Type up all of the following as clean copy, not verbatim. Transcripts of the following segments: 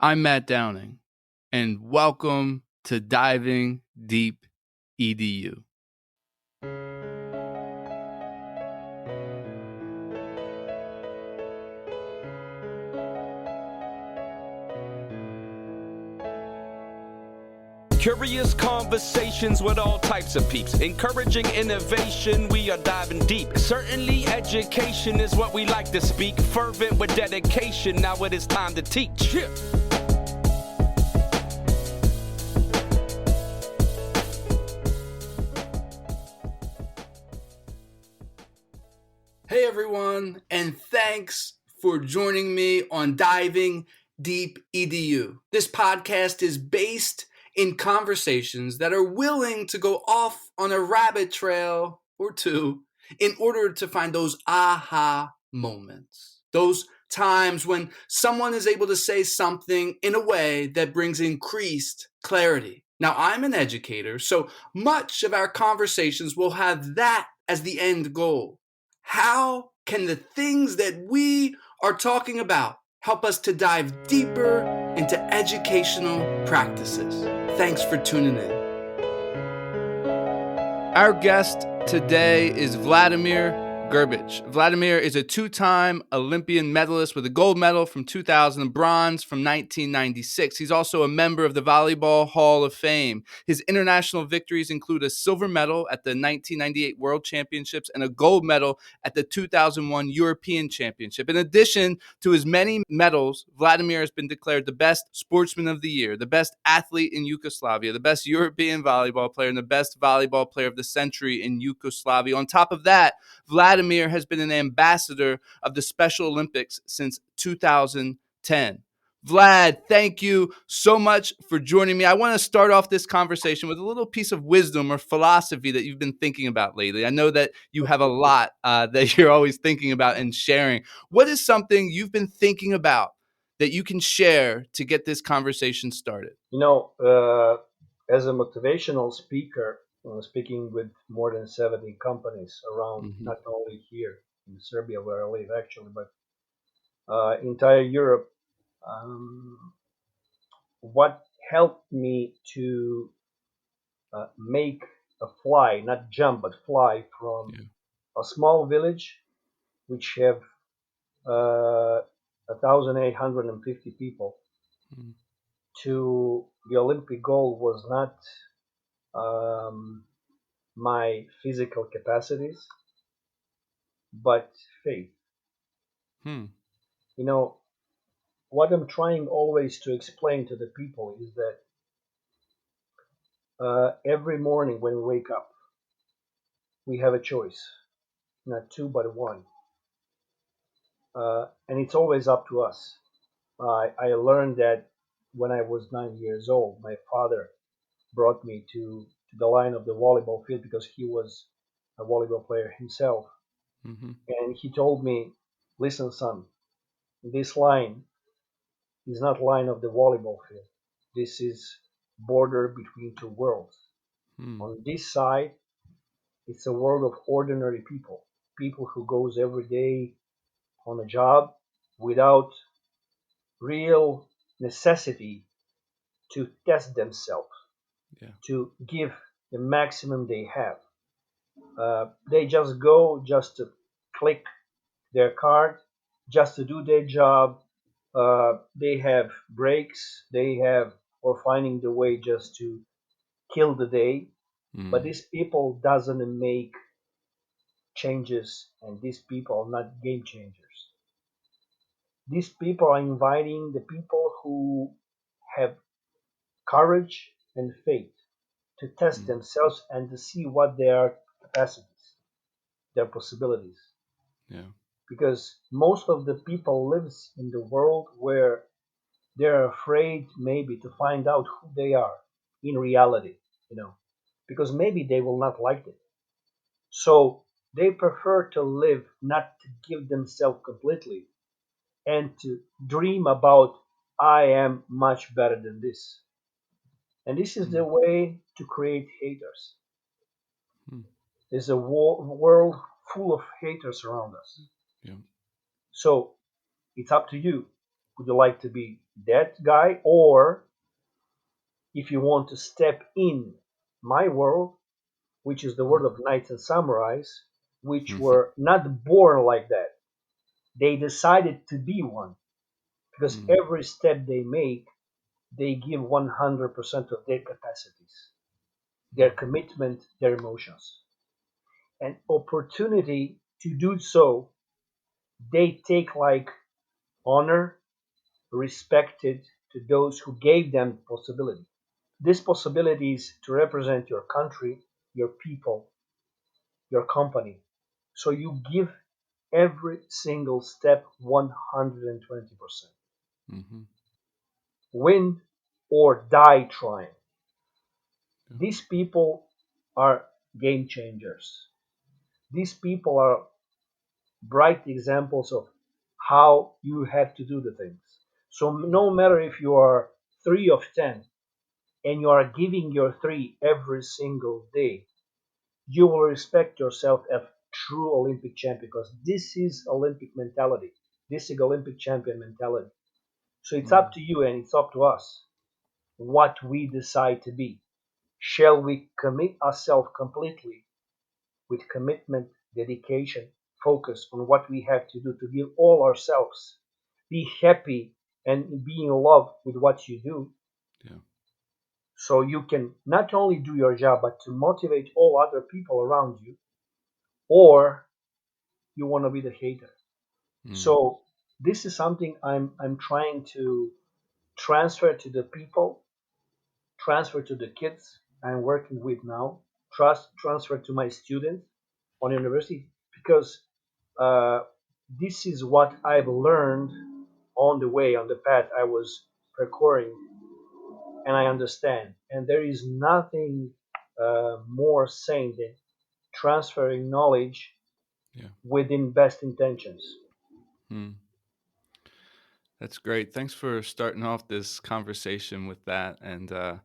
I'm Matt Downing, and welcome to Diving Deep EDU. Curious conversations with all types of peeps. Encouraging innovation, we are diving deep. Certainly education is what we like to speak. Fervent with dedication, now it is time to teach. Yeah. Hey everyone, and thanks for joining me on Diving Deep EDU. This podcast is based in conversations that are willing to go off on a rabbit trail or two in order to find those aha moments. Those times when someone is able to say something in a way that brings increased clarity. Now, I'm an educator, so much of our conversations will have that as the end goal. How can the things that we are talking about help us to dive deeper into educational practices? Thanks for tuning in. Our guest today is Vladimir Grbic. Vladimir is a two-time Olympian medalist with a gold medal from 2000 and bronze from 1996. He's also a member of the Volleyball Hall of Fame. His international victories include a silver medal at the 1998 World Championships and a gold medal at the 2001 European Championship. In addition to his many medals, Vladimir has been declared the best sportsman of the year, the best athlete in Yugoslavia, the best European volleyball player, and the best volleyball player of the century in Yugoslavia. On top of that, Vladimir has been an ambassador of the Special Olympics since 2010. Vlad, thank you so much for joining me. I want to start off this conversation with a little piece of wisdom or philosophy that you've been thinking about lately. I know that you have a lot that you're always thinking about and sharing. What is something you've been thinking about that you can share to get this conversation started? As a motivational speaker, speaking with more than 70 companies around, not only here in Serbia where I live actually, but entire Europe. What helped me to make a fly, not jump, but fly from a small village which have 1,850 people to the Olympic gold was not my physical capacities, but faith. What I'm trying always to explain to the people is that every morning when we wake up, we have a choice, not two, but one. And it's always up to us. I learned that when I was 9 years old. My father brought me to the line of the volleyball field because he was a volleyball player himself. And he told me, listen, son, this line is not line of the volleyball field. This is border between two worlds. On this side, it's a world of ordinary people who goes every day on a job without real necessity to test themselves, to give the maximum they have. They just go just to click their card, just to do their job. They have breaks, or finding the way just to kill the day. But these people doesn't make changes, and these people are not game changers. These people are inviting the people who have courage and faith to test themselves and to see what their capacities, their possibilities. Because most of the people lives in the world where they're afraid maybe to find out who they are in reality, because maybe they will not like it. So they prefer to live, not to give themselves completely, and to dream about, I am much better than this. And this is the way to create haters. There's a world full of haters around us. So it's up to you. Would you like to be that guy, or if you want to step in my world, which is the world of knights and samurais, which Mhm. were not born like that. They decided to be one because Mm. every step they make, they give 100% of their capacities, their Mm. commitment, their emotions. And opportunity to do so, they take like honor, respected to those who gave them possibility. This possibility is to represent your country, your people, your company. So you give every single step 120%. Mhm. Win or die trying. Yeah. These people are game changers. These people are bright examples of how you have to do the things. So no matter if you are 3 of 10 and you are giving your 3 every single day, you will respect yourself as true Olympic champion because this is Olympic mentality. This is Olympic champion mentality. So it's up Mm. to you and it's up to us what we decide to be. Shall we commit ourselves completely with commitment, dedication, focus on what we have to do to give all ourselves, be happy and be in love with what you do, Yeah. so you can not only do your job but to motivate all other people around you, or you want to be the hater. Mm. So this is something I'm trying to transfer to the people, transfer to the kids I'm working with now, transfer to my students on university, because uh, this is what I've learned on the way, on the path I was parcouring, and I understand. And there is nothing more sane than transferring knowledge Yeah. within best intentions. Mm. That's great. Thanks for starting off this conversation with that, and that's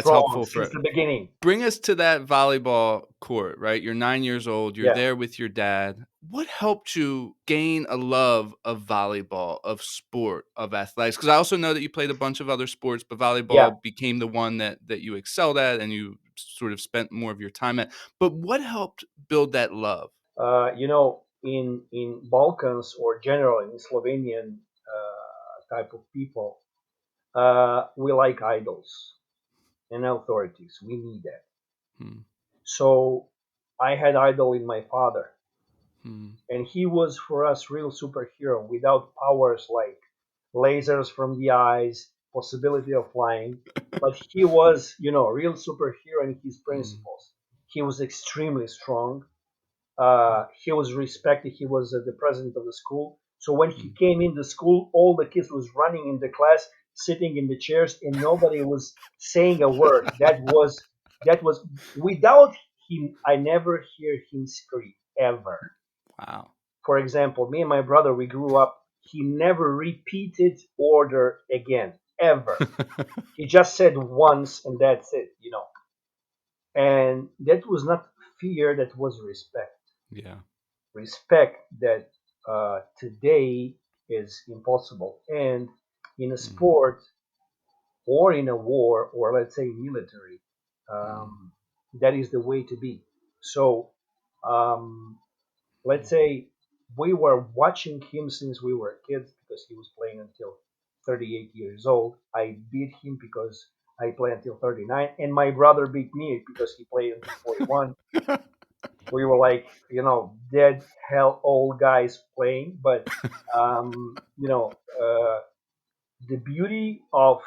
Strong helpful since for the beginning. bring us to that volleyball court, right? You're 9 years old, you're Yeah, there with your dad. What helped you gain a love of volleyball, of sport, of athletics? Because I also know that you played a bunch of other sports, but yeah. volleyball became the one that you excelled at and you sort of spent more of your time at. But what helped build that love? In Balkans or generally in Slovenian type of people, we like idols and authorities. We need that. Hmm. So I had idol in my father, Hmm. and he was for us real superhero without powers like lasers from the eyes, possibility of flying, but he was, real superhero in his Hmm. principles. He was extremely strong. He was respected. He was the president of the school. So when he Hmm. came in the school, all the kids was running in the class, sitting in the chairs, and nobody was saying a word. That was without him. I never hear him scream ever. Wow. For example, me and my brother, we grew up. He never repeated order again ever. He just said once, and that's it. And that was not fear. That was respect. Yeah. Respect that today is impossible. And in a Hmm. sport or in a war or let's say military, Hmm. that is the way to be. So um, let's say we were watching him since we were kids because he was playing until 38 years old. I beat him because I played until 39, and my brother beat me because he played until 41. We were like, dead hell old guys playing. But the beauty of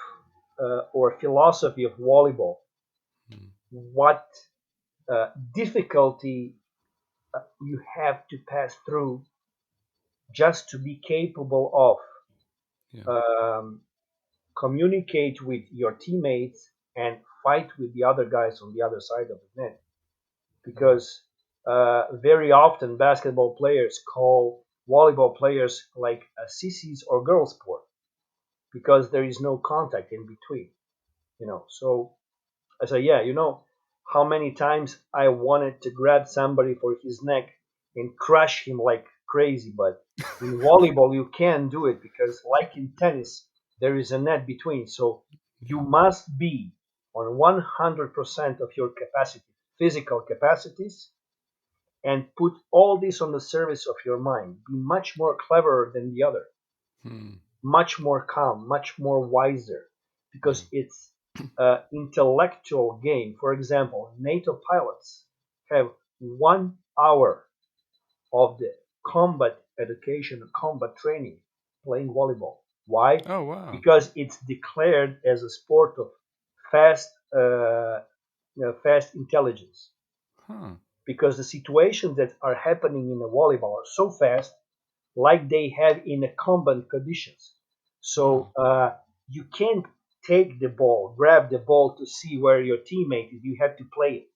or philosophy of volleyball, Hmm. what difficulty you have to pass through just to be capable of Yeah. um, communicate with your teammates and fight with the other guys on the other side of the net. Because very often basketball players call volleyball players like a sissies or girl sport because there is no contact in between. So I say, yeah, how many times I wanted to grab somebody for his neck and crush him like crazy, but in volleyball you can't do it because, like in tennis, there is a net between. So you must be on 100% of your capacity, physical capacities, and put all this on the service of your mind. Be much more cleverer than the other, Hmm. much more calm, much more wiser, Yeah. because it's an intellectual game. For example, NATO pilots have 1 hour of the combat education, combat training, playing volleyball. Why? Oh, wow. Because it's declared as a sport of fast, fast intelligence. Huh. Because the situations that are happening in the volleyball are so fast, like they have in the combat conditions. So Wow. you can't take the ball, grab the ball to see where your teammate is. You have to play it.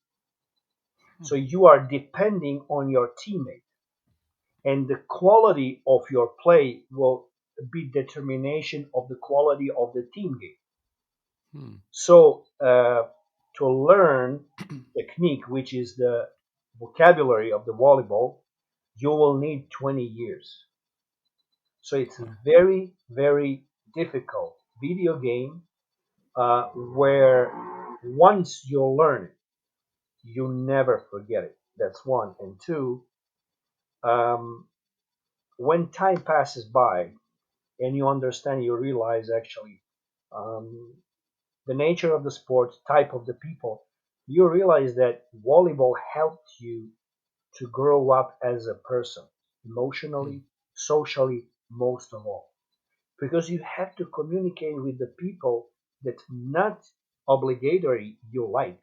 Huh. So you are depending on your teammate, and the quality of your play will be determination of the quality of the team game. Hmm. So to learn technique, which is the vocabulary of the volleyball, you will need 20 years. So it's a Wow. very, very difficult video game where once you learn it, you never forget it. That's one. And two, um, when time passes by and you understand, you realize actually um, the nature of the sport, type of the people, you realize that volleyball helped you to grow up as a person, Hmm. emotionally, socially, most of all. Because you have to communicate with the people that not obligatory you like.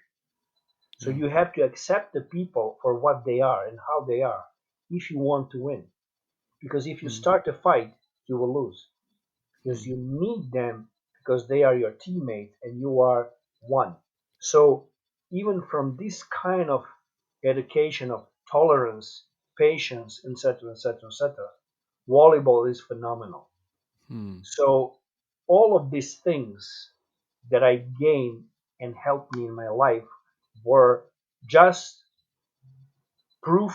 So Yeah. you have to accept the people for what they are and how they are if you want to win. Because if you Hmm. start a fight, you will lose. Because Hmm. you need them because they are your teammate and you are one. So even from this kind of education of tolerance, patience, etc., etc., etc., volleyball is phenomenal. Hmm. So all of these things that I gained and helped me in my life were just proof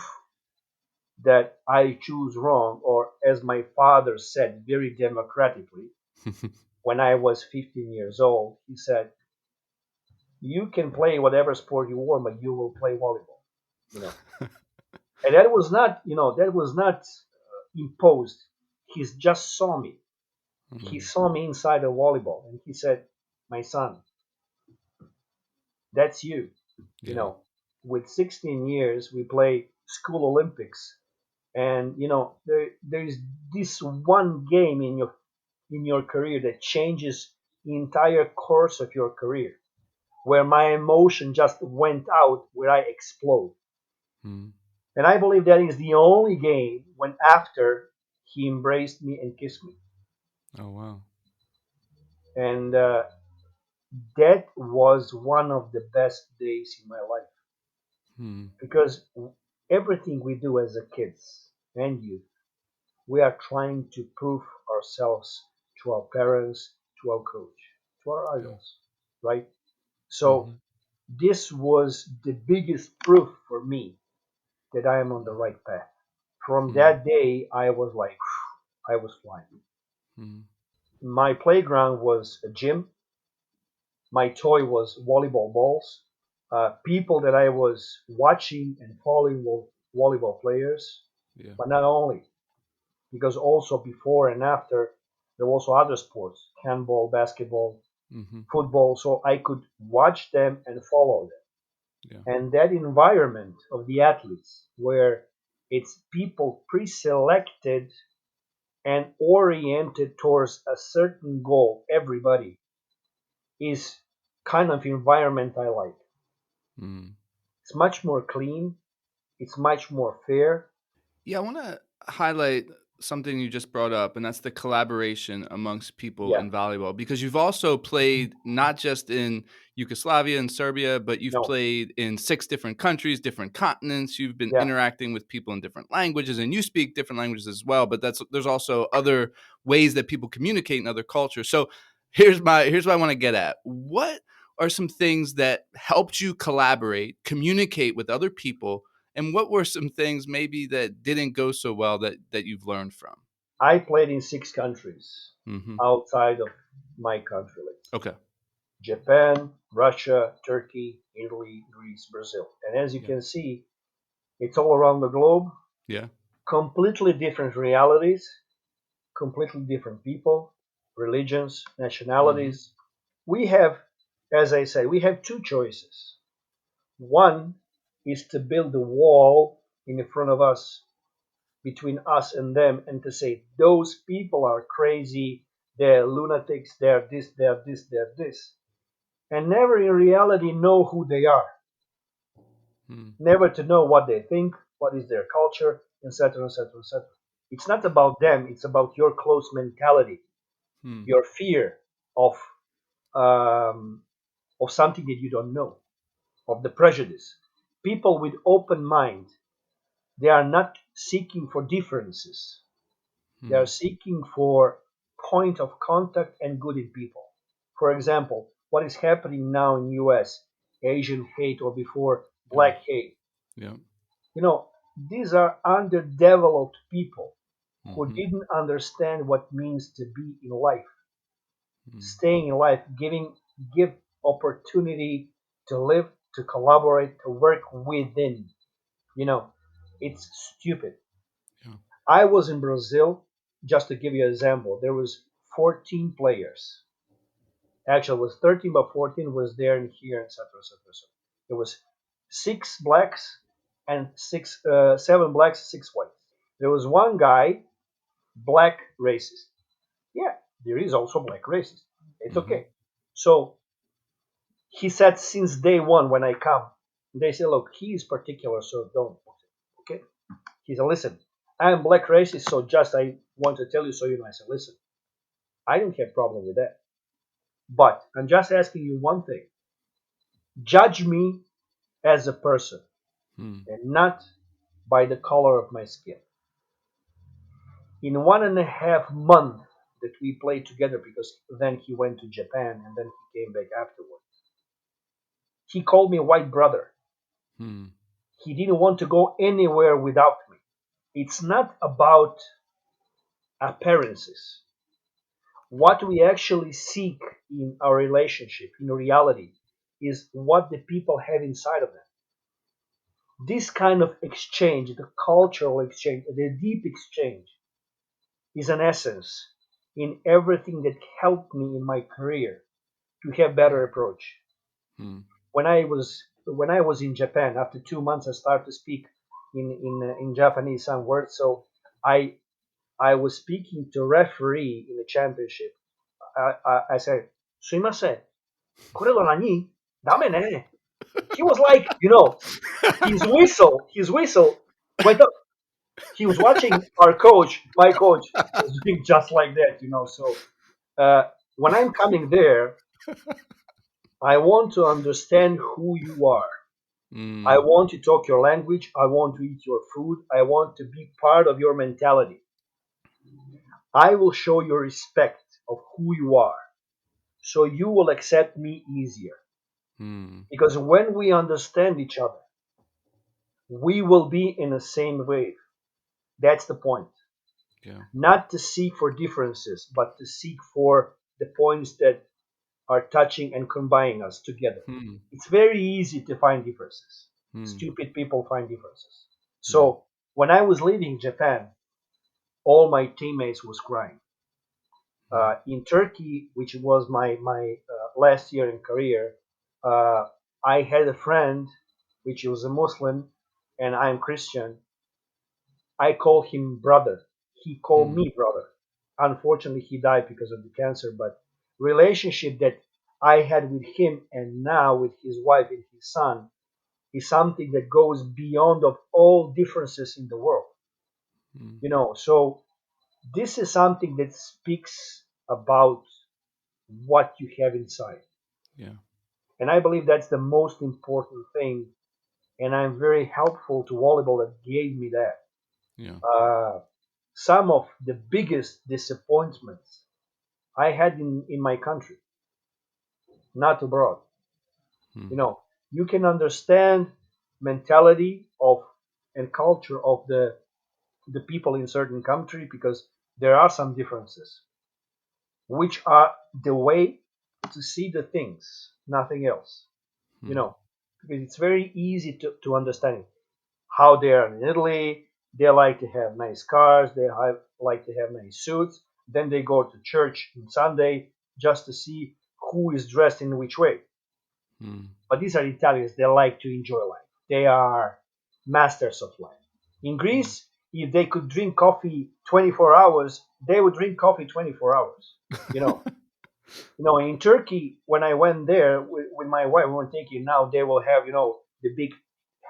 that I choose wrong, or as my father said very democratically, when I was 15 years old, he said, "You can play whatever sport you want, but you will play volleyball." You know, and that was not, that was not imposed. He just saw me. He Hmm. saw me inside a volleyball, and he said, "My son, that's you." You Yeah. know, with 16 years, we play school Olympics, and there's this one game in your career that changes the entire course of your career, where my emotion just went out, where I explode. Hmm. And I believe that is the only game when after he embraced me and kissed me. Oh, wow. And that was one of the best days in my life Hmm. because everything we do as a kids and youth, we are trying to prove ourselves to our parents, to our coach, to our Yeah. idols, right? So Hmm. this was the biggest proof for me that I am on the right path. From Hmm. that day, I was like, I was flying. Hmm. My playground was a gym. My toy was volleyball balls. People that I was watching and following were volleyball players, Yeah. but not only, because also before and after, there were also other sports, handball, basketball, Hmm. football, so I could watch them and follow them. Yeah. And that environment of the athletes, where it's people pre selected and oriented towards a certain goal, everybody, is kind of environment I like. Hmm. It's much more clean, it's much more fair. Yeah, I want to highlight something you just brought up, and that's the collaboration amongst people Yeah, in volleyball. Because you've also played not just in Yugoslavia and Serbia, but you've no, played in 6 different countries, different continents. You've been yeah. interacting with people in different languages, and you speak different languages as well. But there's also other ways that people communicate in other cultures. So here's what I want to get at. What are some things that helped you collaborate, communicate with other people, and what were some things maybe that didn't go so well that you've learned from? I played in 6 countries Mhm. outside of my country list: Okay. Japan, Russia, Turkey, Italy, Greece, Brazil. And as you Yeah. can see, it's all around the globe, Yeah. completely different realities, completely different people, religions, Mm-hmm. nationalities. We have, as I say, we have two choices. One is to build a wall in front of us, between us and them, and to say, those people are crazy, they're lunatics, they're this, they're this, they're this, and never in reality know who they are, Mm. never to know what they think, what is their culture, etc., etc., etc. It's not about them, it's about your close mentality, Mm. your fear of um, of something that you don't know, of the prejudice. People with open mind, they are not seeking for differences. They are Mm. seeking for point of contact and good in people. For example, what is happening now in US, Asian hate, or before Yeah. black hate. Yeah. You know, these are underdeveloped people who Mm-hmm. didn't understand what it means to be in life, Mm. staying in life, give opportunity to live, to collaborate, to work within. You know, it's stupid. Yeah. I was in Brazil, just to give you an example. There was 14 players. Actually, it was 13, but 14 was there and here, etc., etc. So it was six blacks and seven blacks, six whites. There was one guy, black racist. Yeah, there is also black racist. It's Mm-hmm. okay. So he said since day one when I come, they say, look, he is particular, so don't. Okay. He said, listen, I am black racist, so just I want to tell you so you know. I said, listen, I don't have problem with that. But I'm just asking you one thing. Judge me as a person Mm. and not by the color of my skin. In 1.5 months that we played together, because then he went to Japan and then he came back afterwards, he called me white brother. Mm. He didn't want to go anywhere without me. It's not about appearances. Yeah. What we actually seek in our relationship, in reality, is what the people have inside of them. This kind of exchange, the cultural exchange, the deep exchange, is an essence in everything that helped me in my career to have better approach. Mm. When I was in Japan, after 2 months, I started to speak in Japanese some words. So I was speaking to referee in the championship. I said, "Sumimasen, kore wa nani? Dame ne." He was like, his whistle went up. He was watching our coach, my coach, was doing just like that. So when I'm coming there, I want to understand who you are. I Mm. want to talk your language. I want to eat your food. I want to be part of your mentality. I will show you respect of who you are, so you will accept me easier. Mm. Because when we understand each other, we will be in the same wave. That's the point. Yeah. Not to seek for differences, but to seek for the points that are touching and combining us together. Mm. It's very easy to find differences. Mm. Stupid people find differences. Yeah. So when I was leaving Japan, all my teammates was crying. Mm. In Turkey, which was my last year in career, uh, I had a friend which was a Muslim, and I'm Christian. I call him brother. He called Mm. me brother. Unfortunately, he died because of the cancer. But relationship that I had with him and now with his wife and his son is something that goes beyond of all differences in the world. Mm. So this is something that speaks about what you have inside. Yeah. And I believe that's the most important thing. And I'm very helpful to volleyball that gave me that. Yeah. Uh, some of the biggest disappointments I had in my country, not abroad. You Mm. know, you can understand mentality of and culture of the people in certain country because there are some differences. which are the way to see the things, nothing else. You Hmm. know, because it's very easy to understand how they are in Italy. They like to have nice cars. They like to have nice suits. Then they go to church on Sunday just to see who is dressed in which way. Hmm. But these are Italians. They like to enjoy life. They are masters of life. In Hmm. Greece, if they could drink coffee 24 hours, they would drink coffee 24 hours. You know, in Turkey, when I went there with my wife, we were thinking now they will have, the big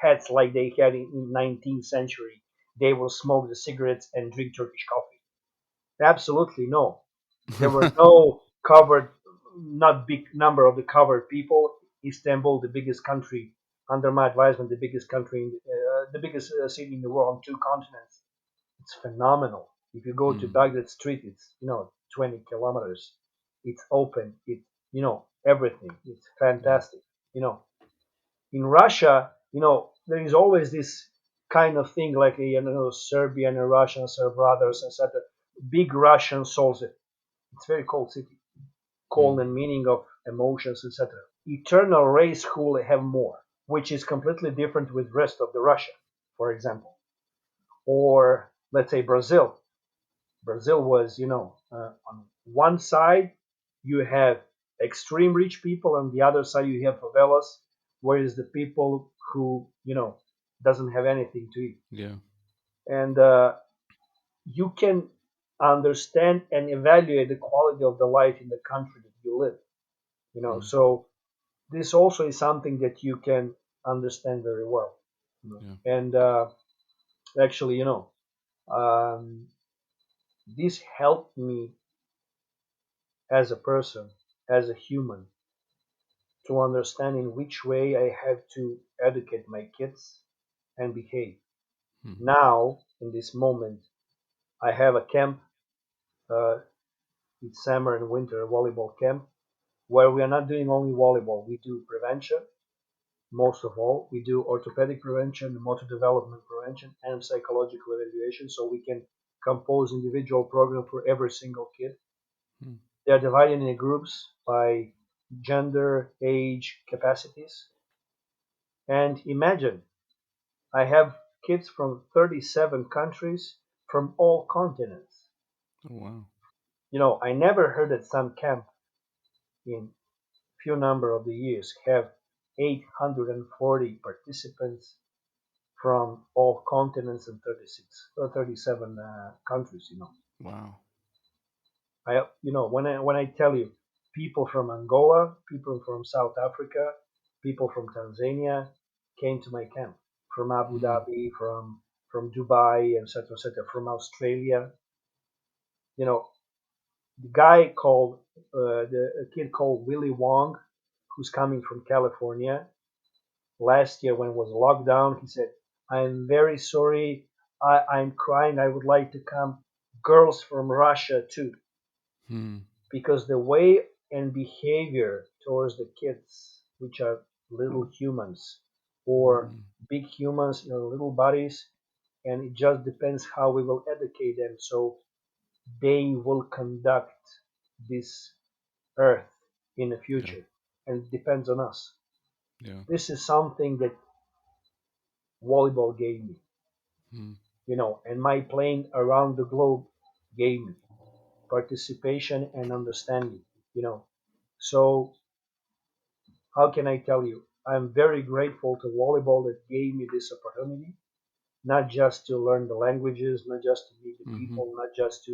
hats like they had in 19th century. They will smoke the cigarettes and drink Turkish coffee. Absolutely no. There were no covered, not big number of the covered people. Istanbul, the biggest country under my advisement, the biggest country, the biggest city in the world on two continents. It's phenomenal. If you go to Hmm. Baghdad Street, it's 20 kilometers. It's open. Everything. It's Yeah. fantastic. You know, in Russia, there is always this kind of thing like Serbian and Russians are brothers, etc. Big Russian souls. It's very cold city, Hmm. cold and meaning of emotions, etc. Eternal race who will have more, which is completely different with rest of the Russia, for example, or let's say Brazil. Brazil was, on one side you have extreme rich people, on the other side you have favelas, whereas the people who, doesn't have anything to eat. Yeah. And you can understand and evaluate the quality of the life in the country that you live. Hmm. So this also is something that you can understand very well. Yeah. And actually, um, this helped me as a person, as a human, to understand in which way I have to educate my kids and behave. Hmm. Now, in this moment, I have a camp, uh, it's summer and winter volleyball camp, where we are not doing only volleyball. We do prevention, most of all. We do orthopedic prevention, motor development prevention, and psychological evaluation, so we can compose individual program for every single kid. Hmm. They are divided in groups by gender, age, capacities. And imagine, I have kids from 37 countries from all continents. Oh, wow. I never heard that some camp in few number of the years have 840 participants from all continents and 36 or 37 countries. Wow. When I tell you people from Angola, people from South Africa, people from Tanzania came to my camp, from Abu Hmm. Dhabi, from Dubai, etc., etc., from Australia. You know, the guy called a kid called Willie Wong, who's coming from California. Last year, when it was lockdown, he said, "I'm very sorry. I'm crying. I would like to come. Girls from Russia too." Hmm. Because the way and behavior towards the kids, which are little humans or Hmm. big humans, little bodies, and it just depends how we will educate them so they will conduct this earth in the Yeah. future. And it depends on us. Yeah. This is something that volleyball gave me, Hmm. and my playing around the globe gave me participation and understanding, you know. So how can I tell you? I'm very grateful to volleyball that gave me this opportunity, not just to learn the languages, not just to meet the Hmm. people, not just to,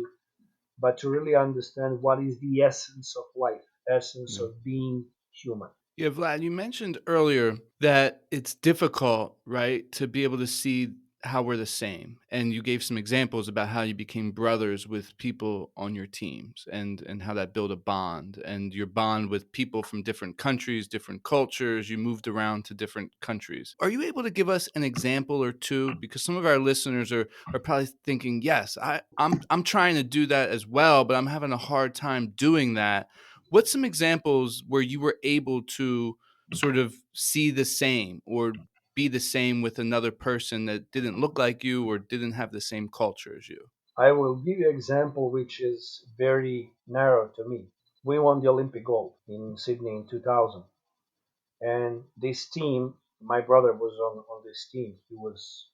but to really understand what is the essence of life, essence Yeah. of being human. Yeah, Vlad, you mentioned earlier that it's difficult, right, to be able to see how we're the same. And you gave some examples about how you became brothers with people on your teams and how that built a bond and your bond with people from different countries, different cultures. You moved around to different countries. Are you able to give us an example or two? Because some of our listeners are probably thinking, yes, I'm trying to do that as well, but I'm having a hard time doing that. What's some examples where you were able to sort of see the same or be the same with another person that didn't look like you or didn't have the same culture as you? I will give you an example which is very narrow to me. We won the Olympic gold in Sydney in 2000, and this team, my brother was on this team. He was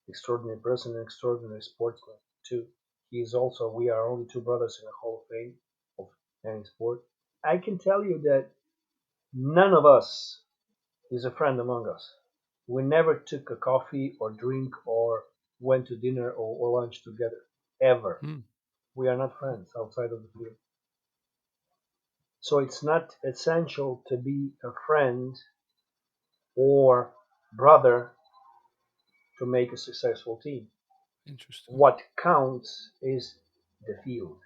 extraordinary person, and extraordinary sportsman too. He's also, we are only two brothers in the Hall of Fame of any sport. I can tell you that none of us is a friend among us. We never took a coffee or drink or went to dinner or lunch together, ever. Hmm. We are not friends outside of the field. So it's not essential to be a friend or brother to make a successful team. Interesting. What counts is the field.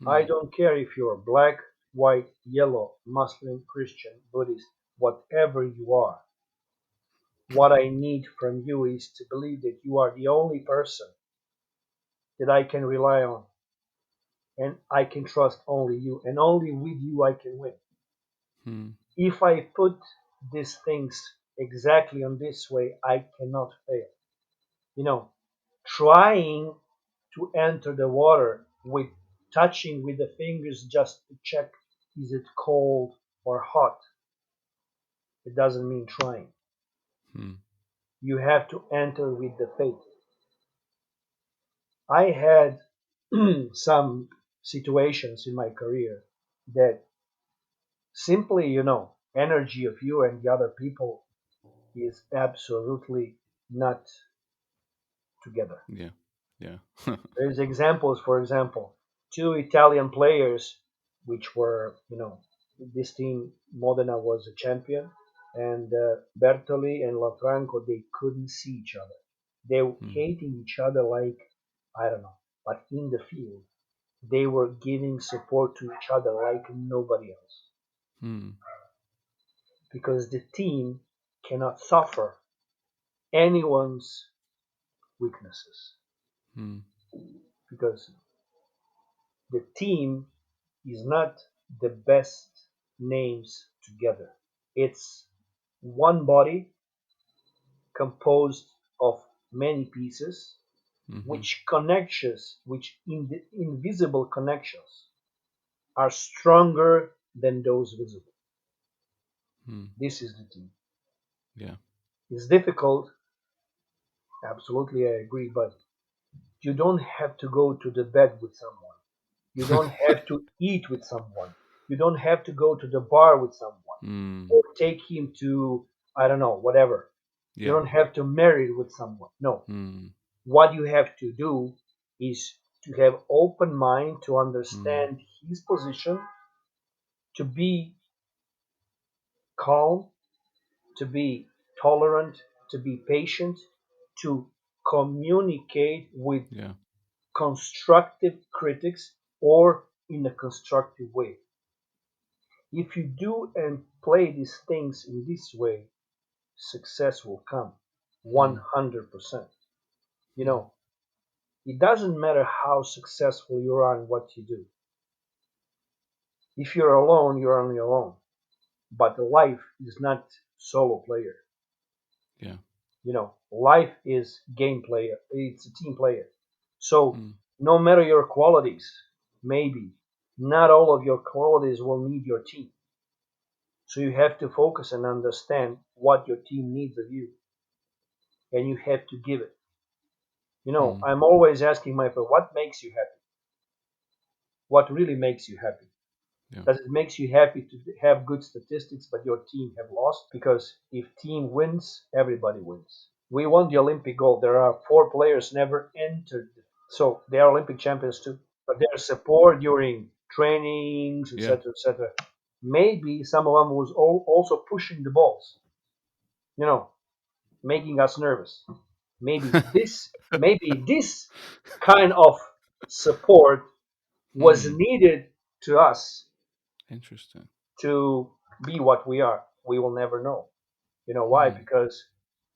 I Hmm. don't care if you're black, white, yellow, Muslim, Christian, Buddhist, whatever you are. What I need from you is to believe that you are the only person that I can rely on, and I can trust only you, and only with you I can win. Hmm. If I put these things exactly on this way, I cannot fail. You know, trying to enter the water with touching with the fingers just to check is it cold or hot, it doesn't mean trying. Hmm. You have to enter with the faith. I had some situations in my career that simply, energy of you and the other people is absolutely not together. Yeah. Yeah. There's examples, for example, two Italian players, which were, this team, Modena was a champion, and Bertoli and Lafranco, they couldn't see each other. They were Hmm. hating each other like, I don't know, but in the field, they were giving support to each other like nobody else. Hmm. Because the team cannot suffer anyone's weaknesses. Hmm. Because the team is not the best names together. It's one body composed of many pieces, Hmm. which connections, which in the invisible connections are stronger than those visible. Hmm. This is the team. Yeah. It's difficult, absolutely, I agree, but you don't have to go to the bed with someone. You don't have to eat with someone. You don't have to go to the bar with someone Hmm. or take him to, I don't know, whatever. You Yeah. don't have to marry with someone. No. Hmm. What you have to do is to have open mind to Hmm. understand his position, to be calm, to be tolerant, to be patient, to communicate with Yeah. constructive critics or in a constructive way. If you do and play these things in this way, success will come Hmm. 100%. You Hmm. know, it doesn't matter how successful you are in what you do. If you're alone, you're only alone. But life is not solo player. Yeah. Life is game player. It's a team player. So Hmm. no matter your qualities, maybe not all of your qualities will need your team. So you have to focus and understand what your team needs of you, and you have to give it. Hmm. I'm always asking myself, what makes you happy? What really makes you happy? Yeah. Does it makes you happy to have good statistics, but your team have lost? Because if team wins, everybody wins. We won the Olympic gold. There are four players never entered, so they are Olympic champions too. But their support during trainings, Yeah. etc., etc. Maybe some of them was also pushing the balls, you know, making us nervous. Maybe this kind of support was Hmm. needed to us Interesting. to be what we are. We will never know. You know why? Hmm. Because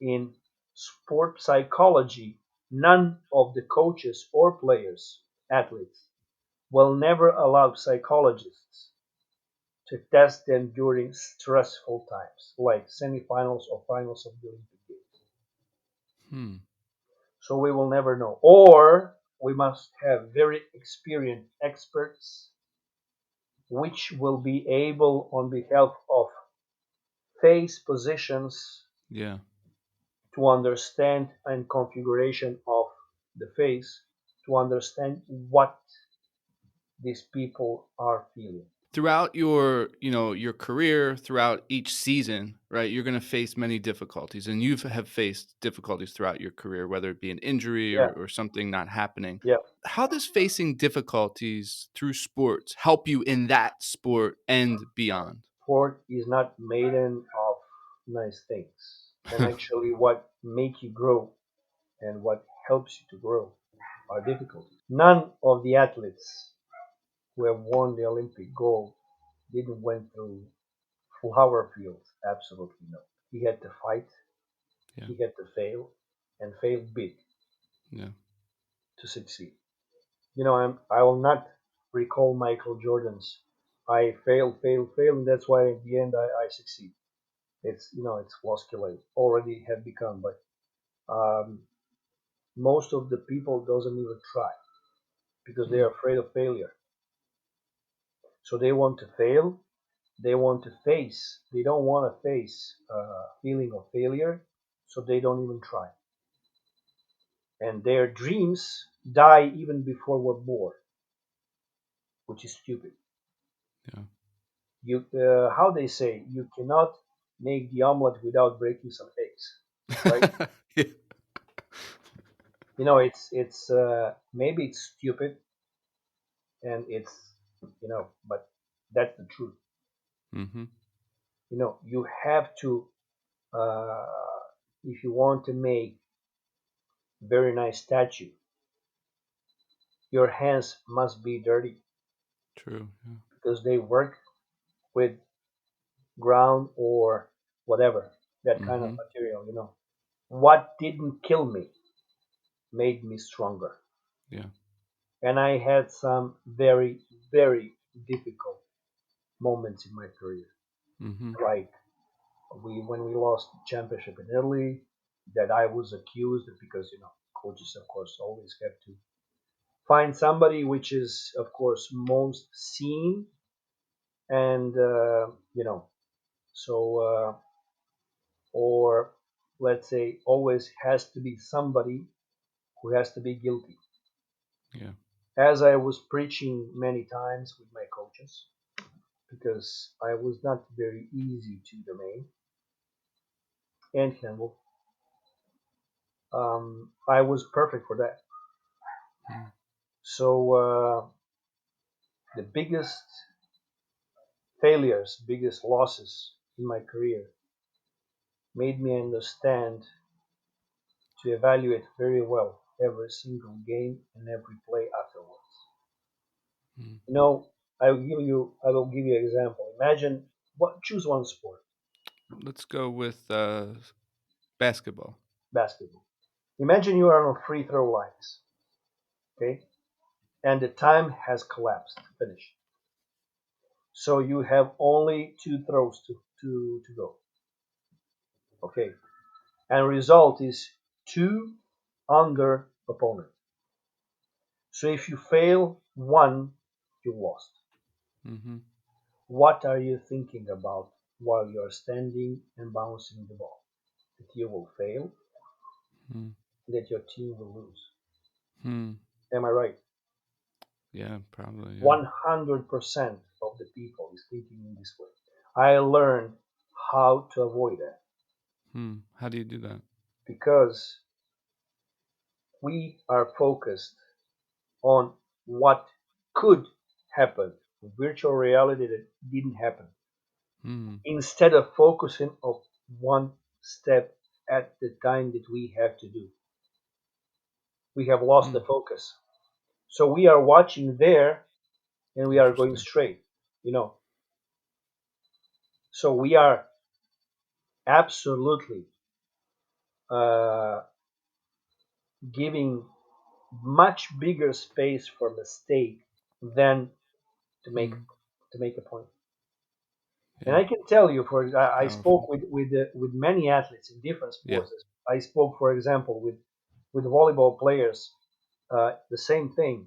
in sport psychology, none of the coaches or players, athletes, will never allow psychologists to test them during stressful times, like semifinals or finals of the Olympic Games. Hmm. So we will never know. Or we must have very experienced experts which will be able, on behalf of face positions, Yeah. to understand and configuration of the face, to understand what these people are feeling. Throughout your, your career, throughout each season, right, you're going to face many difficulties, and have faced difficulties throughout your career, whether it be an injury Yeah, or something not happening. yeah. How does facing difficulties through sports help you in that sport and beyond? Sport is not maiden of nice things. And actually, what make you grow and what helps you to grow are difficulties. None of the athletes who have won the Olympic gold didn't went through flower fields. Absolutely no. He had to fight. Yeah. He had to fail, and fail big Yeah. to succeed. I will not recall Michael Jordan's I failed, failed, failed, and that's why at the end I succeed. It's flosculate already have become, but um, most of the people doesn't even try because they Mm. are afraid of failure. So they want to fail. They want to face. They don't want to face feeling of failure, so they don't even try. And their dreams die even before we're born, which is stupid. Yeah. How they say, you cannot make the omelet without breaking some eggs, right? Yeah. It's maybe it's stupid, and but that's the truth. Mm-hmm. You have to, uh, if you want to make very nice statue, your hands must be dirty True. Yeah. because they work with ground or whatever, that kind of Mm-hmm. material. What didn't kill me made me stronger. Yeah. And I had some very, very difficult moments in my career. Mm-hmm. Like when we lost the championship in Italy, that I was accused because coaches of course always have to find somebody which is of course most seen, and so or let's say always has to be somebody who has to be guilty. Yeah. As I was preaching many times with my coaches, because I was not very easy to domain and handle. I was perfect for that. Mm. So the biggest failures, biggest losses in my career made me understand to evaluate very well every single game and every play afterwards. Mm. You know, I will give you an example. Imagine what choose one sport, Let's go with basketball. basketball. Imagine you are on free throw lines, okay, and the time has collapsed, finished. So you have only two throws to go. Okay. And result is two under opponent. So if you fail one, you lost. Mm-hmm. What are you thinking about while you're standing and bouncing the ball? That you will fail, Mm. that your team will lose. Mm. Am I right? Yeah, probably. Yeah. 100% of the people is thinking in this way. I learned how to avoid that How do you do that? because we are focused on what could happen, virtual reality that didn't happen, Mm. instead of focusing on one step at the time that we have to do. We have lost the Mm. focus. So we are watching there and we are going Interesting. straight, you know. So we are absolutely uh, giving much bigger space for mistake than to make Mm. to make a point. And Yeah. I can tell you, I spoke Powerful. with many athletes in different Yeah. sports. I spoke, for example, with with volleyball players, the same thing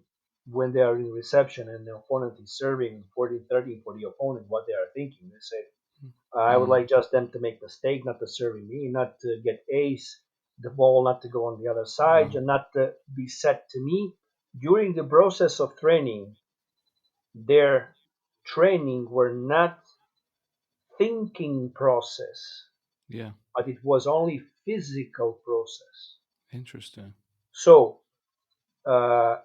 when they are in reception and the opponent is serving 14-13 for the opponent, what they are thinking. They say, I would Mm. like just them to make mistake, not to serving me, not to get ace, the ball not to go on the other side, Wow. and not to be set to me. During the process of training, their training were not thinking process, Yeah. but it was only physical process. Interesting. So, uh,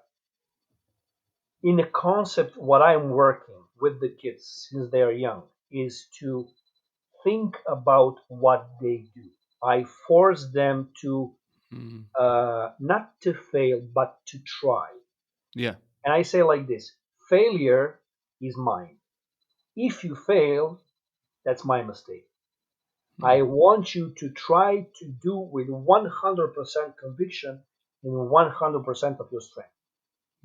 in a concept, what I'm working with the kids since they are young is to think about what they do. I force them to Mm. not to fail, but to try. Yeah. And I say like this: failure is mine. If you fail, that's my mistake. I Mm. want you to try to do with 100% conviction and 100% of your strength.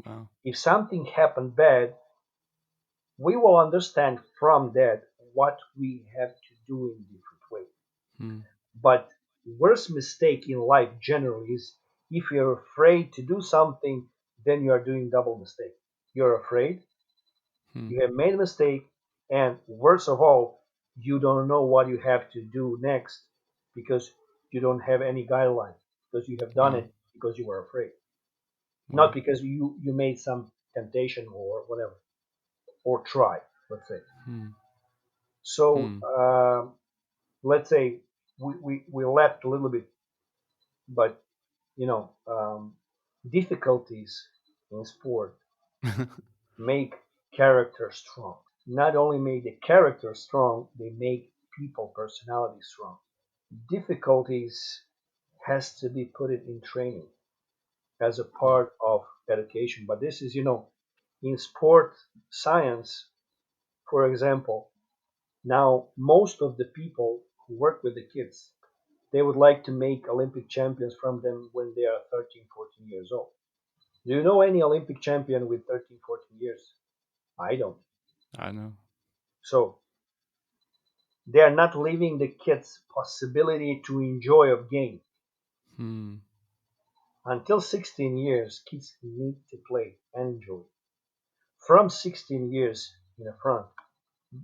Wow. If something happened bad, we will understand from that what we have to do in a different way. Mm. But worst mistake in life generally is if you're afraid to do something, then you are doing double mistake. You're afraid, Mm. you have made a mistake, and worst of all, you don't know what you have to do next because you don't have any guideline because you have done Wow. it because you were afraid, not Wow. because you made some temptation or whatever or try, let's say. Mm. So Mm. let's say we left a little bit, but difficulties in sport make character strong. Not only make the character strong, they make people personality strong. Difficulties has to be put in training as a Yeah. part of education. But this is, in sport science, for example, now most of the people who work with the kids, they would like to make Olympic champions from them when they are 13, 14 years old. Do you know any Olympic champion with 13, 14 years? I don't. I know. So they are not leaving the kids possibility to enjoy a game. Mm. Until 16 years, kids need to play and enjoy. From 16 years in the front,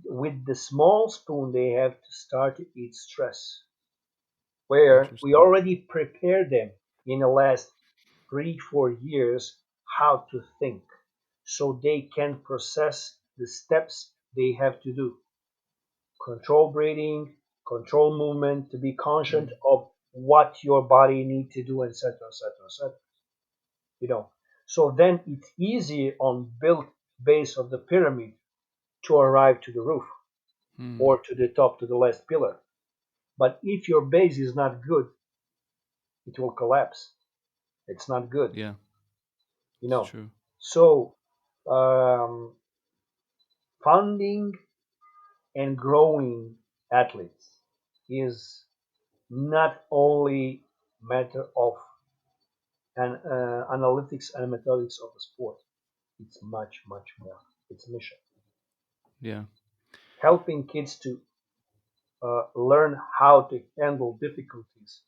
with the small spoon, they have to start to eat stress, where we Interesting. already prepared them in the last 3, 4 years how to think so they can process the steps they have to do. Control breathing, control movement, to be conscious Mm. of what your body need to do, etc., etc., etc. You know, so then it's easy on built base of the pyramid to arrive to the roof Mm. or to the top to the last pillar. But if your base is not good, it will collapse. It's not good, Yeah. you It's know. true. So um, funding and growing athletes is not only matter of analytics and methodics of the sport. It's much, much more. It's mission. Yeah. Helping kids to learn how to handle difficulties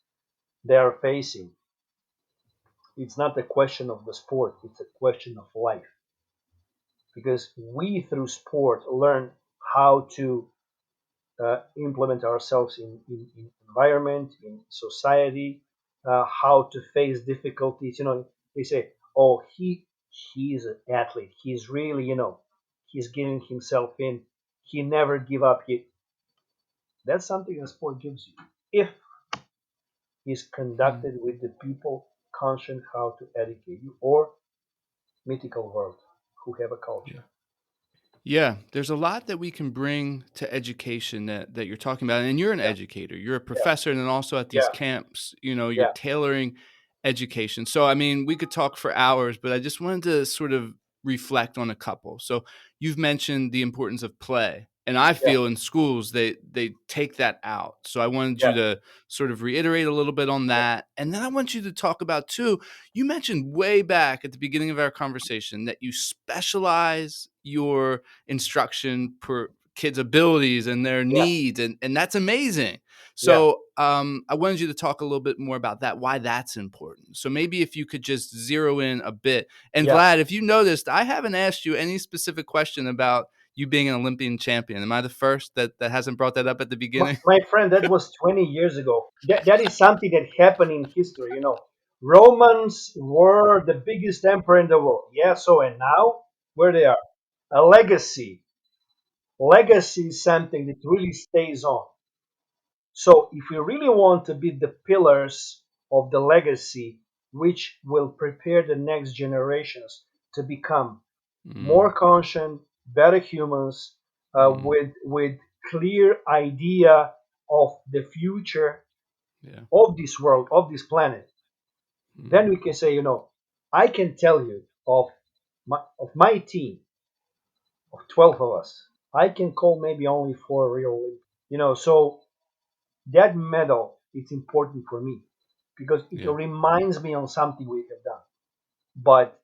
they are facing. It's not a question of the sport, it's a question of life. Because we, through sport, learn how to implement ourselves in environment, in society, how to face difficulties. They say, "Oh, he's an athlete. He's really, he's giving himself in. He never give up. That's something that sport gives you if he's Mm. conducted with the people conscious how to educate you or mythical world who have a Yeah. culture." Yeah, there's a lot that we can bring to education that you're talking about, and you're an Yeah, educator. You're a yeah, professor, and then also at these yeah, camps, you're yeah, tailoring education. So, I mean, we could talk for hours, but I just wanted to sort of reflect on a couple. So, you've mentioned the importance of play, and I yeah, feel in schools they take that out. So, I wanted yeah, you to sort of reiterate a little bit on yeah, that, and then I want you to talk about too. You mentioned way back at the beginning of our conversation that you specialize your instruction kids' abilities and their Yeah, needs, and that's amazing. yeah, So I wanted you to talk a little bit more about that, why that's important. So maybe if you could just zero in a bit. And yeah. Vlad, if you noticed, I haven't asked you any specific question about you being an Olympian champion. Am I the first that hasn't brought that up at the beginning? My friend, that was 20 years ago. That is something that happened in history. Romans were the biggest emperor in the world. Yeah, so and now where they are. A legacy. Legacy is something that really stays on. So if we really want to be the pillars of the legacy, which will prepare the next generations to become more Mm, conscious, better humans, mm, with clear idea of the future yeah. of this world, of this planet, then Mm, we can say, I can tell you of my team of 12 of us, I can call maybe only four real Olympians. So that medal is important for me because it yeah. reminds me on something we have done. But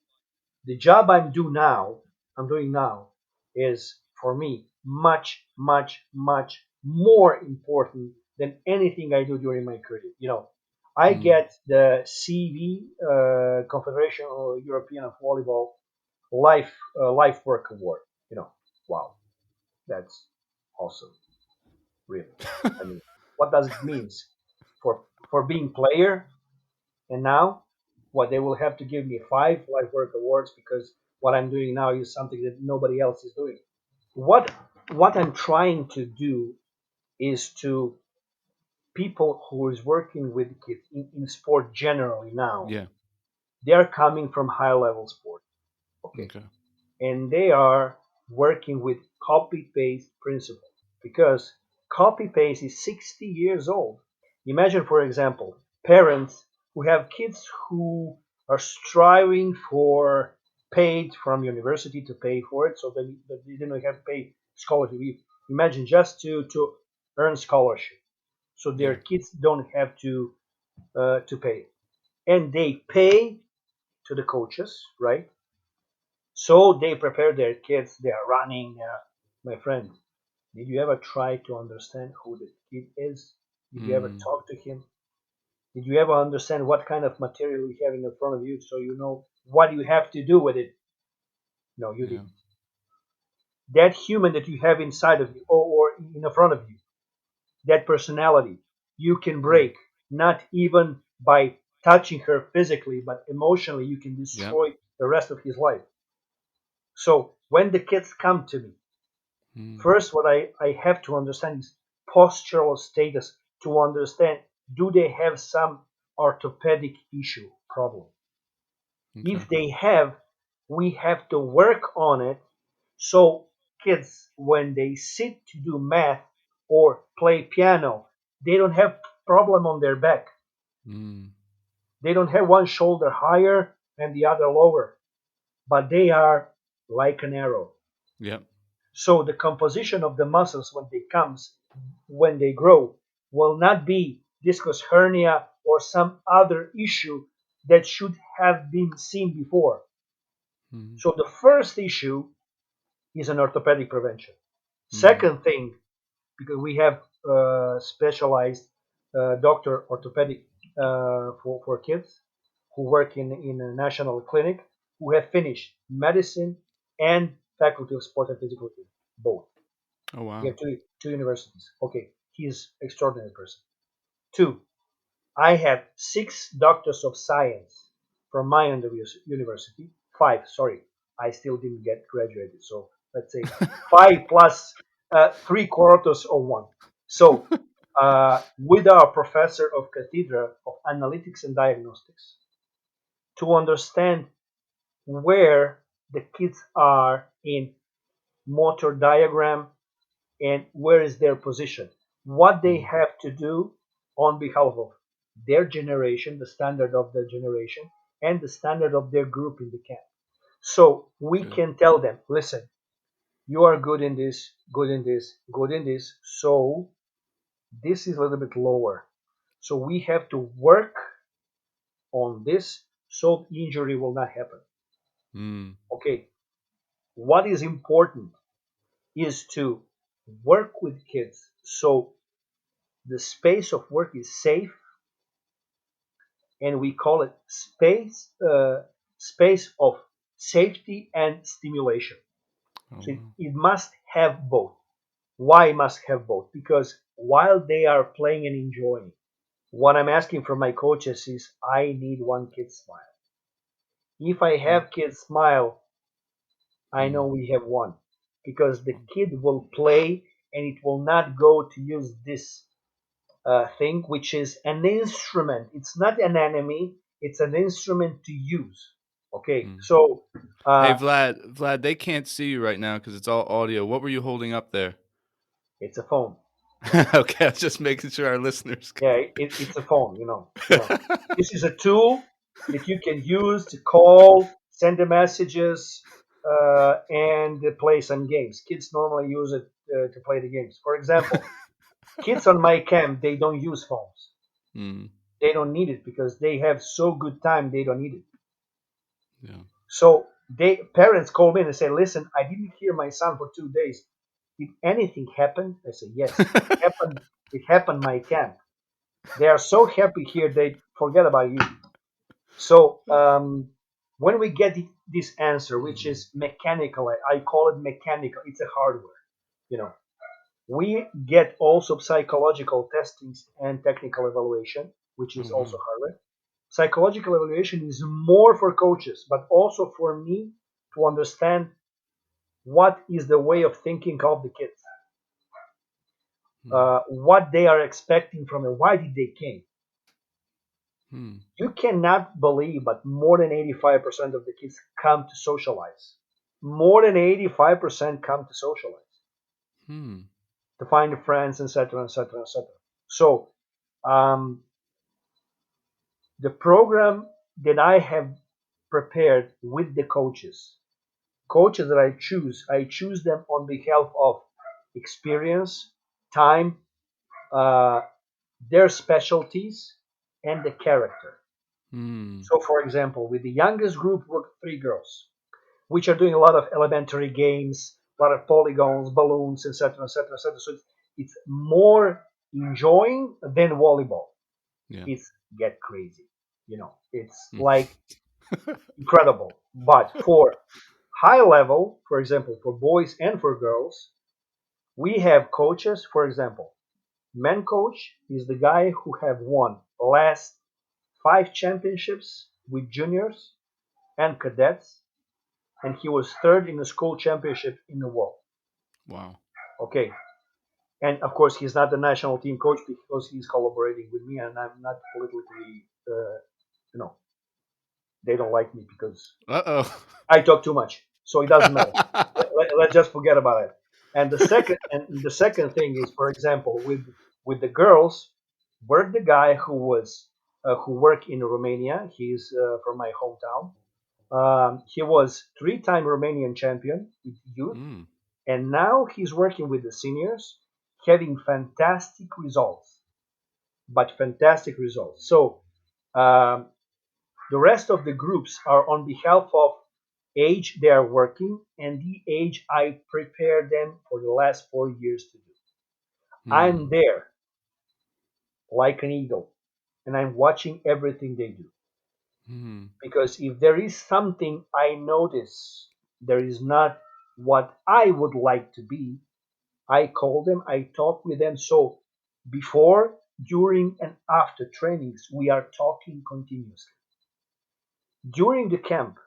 the job I'm doing now, is for me much, much, much more important than anything I do during my career. I Mm, get the CV, Confederation of European Volleyball Life Work Award. Wow, that's awesome, really. I mean, what does it mean for being player? And now, what they will have to give me five life work awards because what I'm doing now is something that nobody else is doing. What I'm trying to do is to people who is working with kids in sport generally now, yeah. they are coming from high level sport. Okay. Okay. And they are working with copy paste principle because copy paste is 60 years old. Imagine, for example, parents who have kids who are striving for paid from university to pay for it, so that they don't have to pay scholarship. Imagine just to earn scholarship, so their Yeah. kids don't have to pay, and they pay to the coaches, right? So they prepare their kids. They are running. My friend, did you ever try to understand who the kid is? Did you ever Mm, talk to him? Did you ever understand what kind of material you have in front of you so you know what you have to do with it? No, you yeah. didn't. That human that you have inside of you or in front of you, that personality, you can Mm, break, not even by touching her physically, but emotionally, you can yep. destroy the rest of his life. So when the kids come to me, Mm, first, what I have to understand is postural status to understand, do they have some orthopedic issue problem? okay. If they have, we have to work on it so kids, when they sit to do math or play piano, they don't have problem on their back. Mm, They don't have one shoulder higher and the other lower, but they are like an arrow. yep. So the composition of the muscles when they grow will not be discus hernia or some other issue that should have been seen before. Mm, So the first issue is an orthopedic prevention. mm, Second thing, because we have specialized doctor orthopedic for kids who work in a national clinic who have finished medicine and faculty of sport and physical activity, both. oh, We wow. have two universities. Okay, he's extraordinary person. Two, I have six doctors of science from my university. Five, sorry, I still didn't get graduated. So let's say five plus three quarters of one. So with our professor of cathedra of analytics and diagnostics to understand where the kids are in motor diagram and where is their position, what they Mm, have to do on behalf of their generation, the standard of the generation, and the standard of their group in the camp. So we good. can tell them, listen, you are good in this, good in this, good in this. So this is a little bit lower. So we have to work on this so injury will not happen. Mm, Okay, what is important is to work with kids so the space of work is safe, and we call it space of safety and stimulation. Oh, So wow. it must have both. Why must have both? Because while they are playing and enjoying, what I'm asking from my coaches is I need one kid smile. If I Mm, have kids smile, I know mm, we have won, because the kid will play and it will not go to use this thing, which is an instrument. It's not an enemy, it's an instrument to use. Okay, mm. so Hey, uh, Vlad, they can't see you right now because it's all audio. What were you holding up there? it's a phone. Okay, I was just making sure our listeners Yeah, could. it's a phone. This is a tool that you can use to call, send the messages, and play some games. Kids normally use it to play the games. For example, kids on my camp, they don't use phones. Mm, They don't need it because they have so good time. They don't need it. yeah. So they parents call me and say, "Listen, I didn't hear my son for 2 days. Did anything happen?" I say, "Yes, it happened. It happened my camp. They are so happy here they forget about you." So when we get this answer, which Mm, is mechanical, I call it mechanical. It's a hardware. You know, we get also psychological testings and technical evaluation, which oh, is wow. also hardware. Psychological evaluation is more for coaches, but also for me to understand what is the way of thinking of the kids, Mm, what they are expecting from it, why did they came. mm, You cannot believe, but more than 85% of the kids come to socialize. More than 85% come to socialize, mm, to find friends, etc., etc., etc. So um, the program that I have prepared with the coaches that I choose them on behalf of experience, time, uh, their specialties, and the character. mm, So, for example, with the youngest group, work three girls, which are doing a lot of elementary games, a lot of polygons, balloons, etc., etc., etc. So it's more enjoying than volleyball. yeah. It's get crazy, It's Mm. like incredible. But for high level, for example, for boys and for girls, we have coaches. For example, men coach is the guy who have won last 5 championships with juniors and cadets, and he was third in the school championship in the world. Wow. Okay, and of course he's not the national team coach because he's collaborating with me, and I'm not politically, you know, they don't like me because Uh I talk too much, so it doesn't matter. oh. Let's just forget about it. And the second thing is, for example, with the girls, work the guy who worked in Romania. He's from my hometown. He was three-time Romanian champion with youth, Mm, and now he's working with the seniors, having fantastic results. But fantastic results. So um, the rest of the groups are on behalf of age they are working and the age I prepared them for the last 4 years to do. I'm mm, there like an eagle and I'm watching everything they do. mm, Because if there is something I notice there is not what I would like to be, I call them, I talk with them. So before, during, and after trainings, we are talking continuously. During the camp,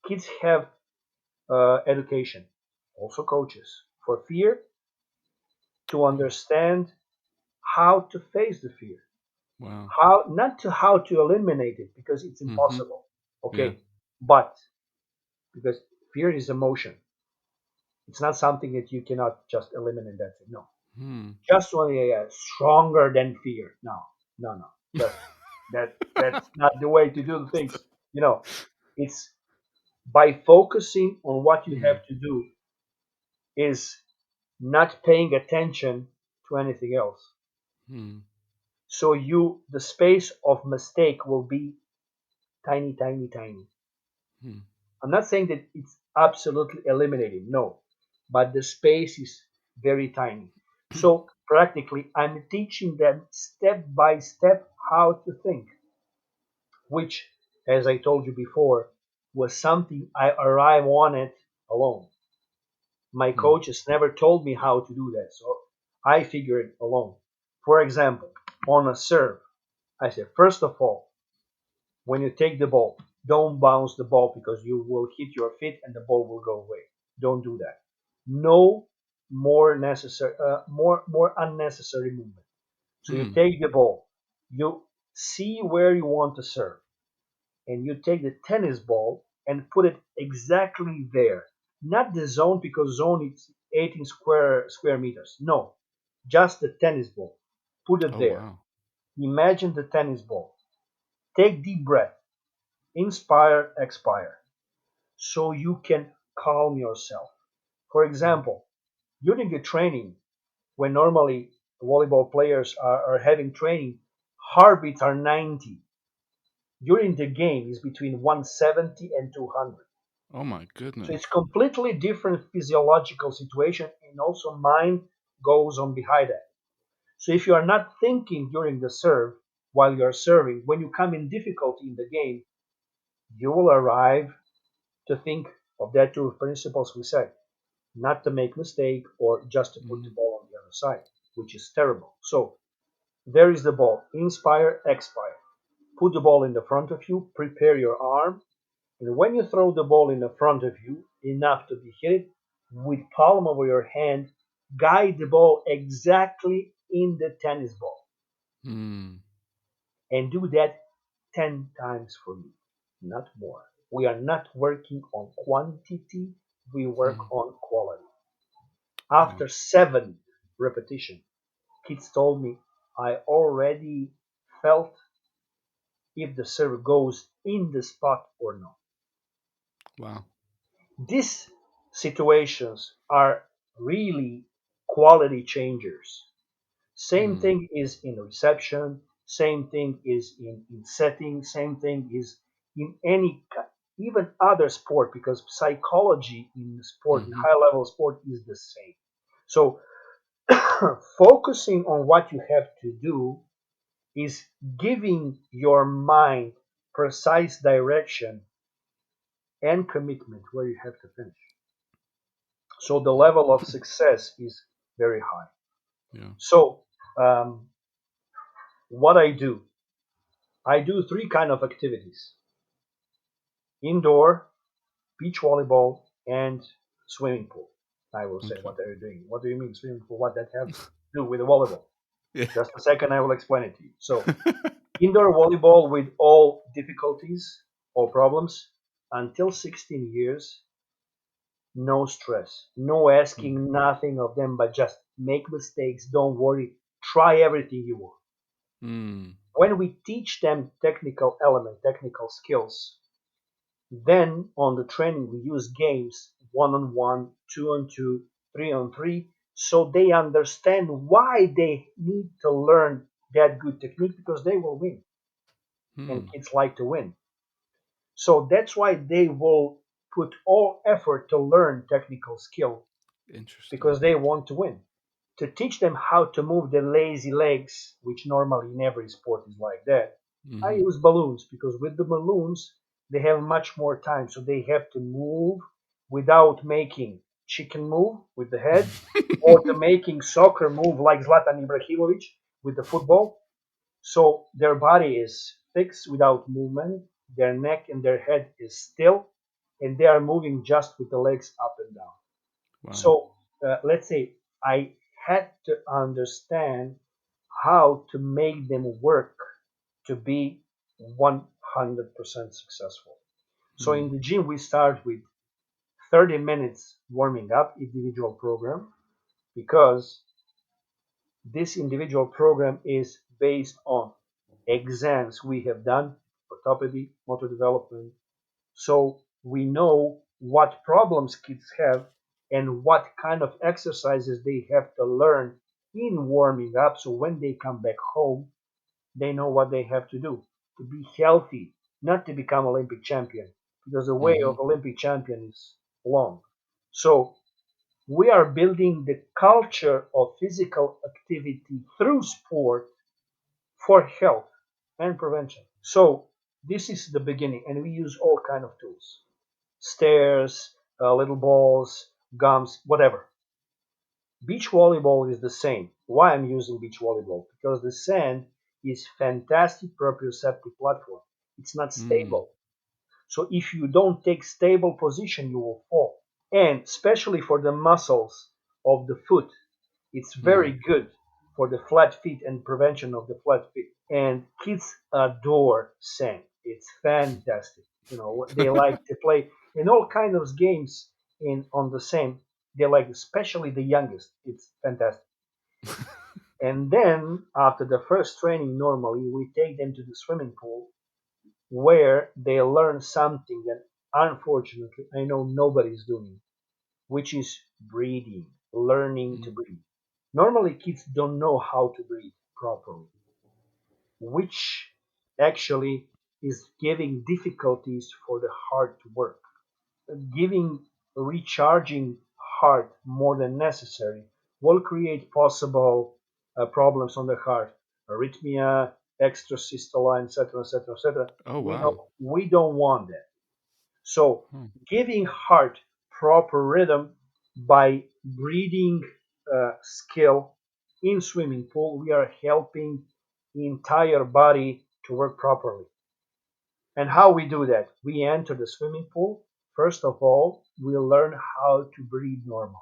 kids have education, also coaches, for fear, to mm. understand how to face the fear, Wow. how to eliminate it because it's Mm-hmm. impossible. Yeah. Okay, but because fear is emotion, it's not something that you cannot just eliminate. That's it. No, Hmm. just only stronger than fear. No, no, no. Just that's not the way to do the things. You know, it's by focusing on what you Mm, have to do is not paying attention to anything else. mm, So the space of mistake will be tiny, tiny, tiny. I'm not saying that it's absolutely eliminated, no, but the space is very tiny. So practically, I'm teaching them step by step how to think, which, as I told you before, was something I arrived on it alone. My Mm. coaches never told me how to do that, so I figured it alone. For example, on a serve, I said, first of all, when you take the ball, don't bounce the ball because you will hit your feet and the ball will go away. Don't do that. No more unnecessary movement. So you Mm. take the ball, you see where you want to serve, and you take the tennis ball and put it exactly there. Not the zone because zone is 18 square meters. No, just the tennis ball. Put it Oh there. wow. Imagine the tennis ball. Take deep breath. Inspire, expire. So you can calm yourself. For Mm. example, during the training, when normally volleyball players are having training, heartbeats are 90. During the game is between 170 and 200. Oh my So it's goodness. completely different physiological situation, and also mind goes on behind that. So if you are not thinking during the serve while you are serving, when you come in difficulty in the game, you will arrive to think of that two principles we said, not to make mistake or just to put the Mm. ball on the other side, which is terrible. So there is the ball. Inspire, expire. Put the ball in the front of you, prepare your arm, and when you throw the ball in the front of you, enough to be hit, with palm of your hand, guide the ball exactly in the tennis ball. Mm. And do that 10 times for me, not more. We are not working on quantity, we work Mm. on quality. Wow. After 7 repetition, kids told me I already felt if the serve goes in the spot or not. Wow. These situations are really quality changers. Same Mm. thing is in reception, same thing is in setting, same thing is in any, even other sport, because psychology in sport, in Mm-hmm. high level sport, is the same. So focusing on what you have to do is giving your mind precise direction and commitment where you have to finish. So the level of success is very high. Yeah. So what I do three kind of activities: indoor, beach volleyball, and swimming pool. I will say, Okay. what are you doing? What do you mean swimming pool? What that have to do with the volleyball? Yeah. Just a second, I will explain it to you. So indoor volleyball with all difficulties or problems until 16 years, no stress, no Mm. asking nothing of them, but just make mistakes, don't worry, try everything you want. Mm. When we teach them technical element, technical skills, then on the training we use games, one on one, two on two, three on three, so they understand why they need to learn that good technique, because they will win, and Mm. kids like to win. So that's why they will put all effort to learn technical skill, Interesting. because they want to win. To teach them how to move the lazy legs, which normally in every sport is like that, I Mm-hmm. use balloons, because with the balloons they have much more time, so they have to move without making chicken move with the head, or to making soccer move like Zlatan Ibrahimovic with the football. So their body is fixed without movement, their neck and their head is still, and they are moving just with the legs up and down. Wow. So let's say I had to understand how to make them work to be 100% successful. So in Mm. the gym, we start with 30 minutes warming up individual program, because this individual program is based on exams we have done, orthopedy, motor development. So we know what problems kids have and what kind of exercises they have to learn in warming up. So when they come back home, they know what they have to do to be healthy, not to become Olympic champion, because the way Mm-hmm. of Olympic champion is long. So We are building the culture of physical activity through sport for health and prevention. So this is the beginning, and we use all kind of tools: stairs, little balls, gums, whatever. Beach volleyball is the same. Why I'm using beach volleyball? Because the sand is fantastic proprioceptive platform. It's not Mm, stable. So if you don't take stable position, you will fall. And especially for the muscles of the foot, it's very mm, good for the flat feet and prevention of the flat feet. And kids adore sand. It's fantastic. They like to play in all kinds of games in on the sand. They like, especially the youngest. It's fantastic. And then after the first training, normally we take them to the swimming pool where they learn something that unfortunately I know nobody's doing, which is breathing, learning to mm, breathe. Normally, kids don't know how to breathe properly, which actually is giving difficulties for the heart to work. Giving recharging heart more than necessary will create possible problems on the heart, arrhythmia, extrasystole, etc., etc., etc. oh We wow. don't we don't want that. So Hmm. giving heart proper rhythm by breathing skill in swimming pool, we are helping the entire body to work properly. And how we do that? We enter the swimming pool. First of all, we learn how to breathe normal.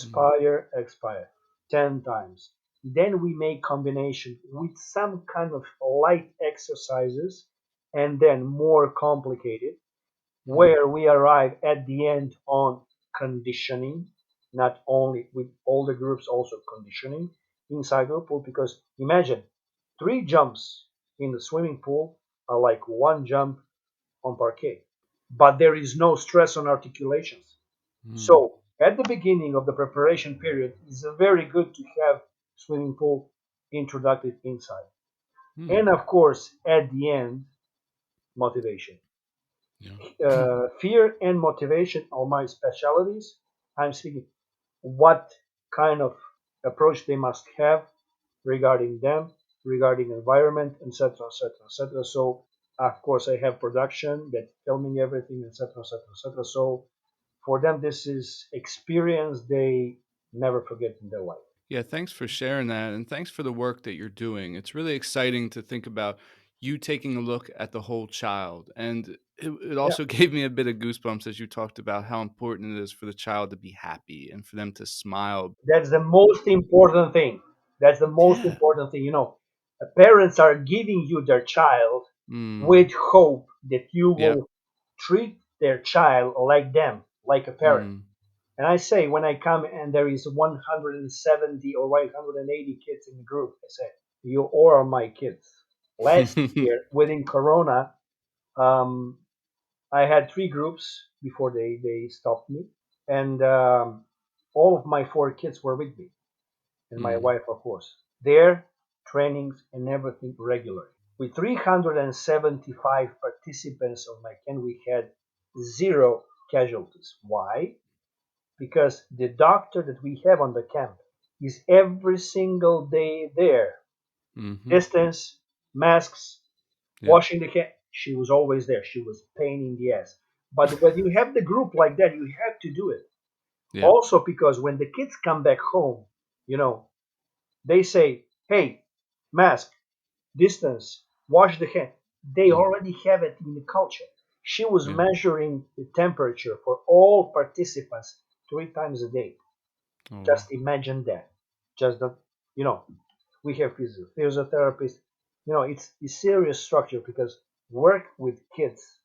Mm, Inspire, expire 10 times. Then we make combination with some kind of light exercises and then more complicated, mm, where we arrive at the end on conditioning, not only with all the groups, also conditioning inside the pool. Because imagine 3 jumps in the swimming pool are like 1 jump on parquet, but there is no stress on articulations. mm, So at the beginning of the preparation period, it's very good to have swimming pool introduced inside. mm. And of course, at the end, motivation. Yeah. Fear and motivation are my specialties. I'm speaking what kind of approach they must have regarding them, regarding environment, etc., etc., etc. So, of course, I have production that filming everything, etc., etc., etc. So, for them, this is experience they never forget in their life. Yeah, thanks for sharing that. And thanks for the work that you're doing. It's really exciting to think about you taking a look at the whole child. And it Yeah, also gave me a bit of goosebumps as you talked about how important it is for the child to be happy and for them to smile. that's the most important thing. That's the most Yeah. important thing. Parents are giving you their child Mm, with hope that you yeah. will treat their child like them, like a parent. Mm, And I say, when I come and there is 170 or 180 kids in the group, I say, you all are my kids. Last year, within Corona, um, I had 3 groups before they stopped me. And all of my 4 kids were with me, and my mm, wife, of course. Their trainings and everything regular. With 375 participants of my camp, we had 0 casualties. Why? Because the doctor that we have on the camp is every single day there. mm-hmm. Distance, masks, Yeah. washing the hand. She was always there. She was pain in the ass. But when you have the group like that, you have to do it. Yeah. Also, because when the kids come back home, you know, they say, hey, mask, distance, wash the hand. They Mm. already have it in the culture. She was Yeah. measuring the temperature for all participants 3 times a day. Oh, wow. Just imagine that. Just that, you know, we have physiotherapists. It's serious structure because work with kids,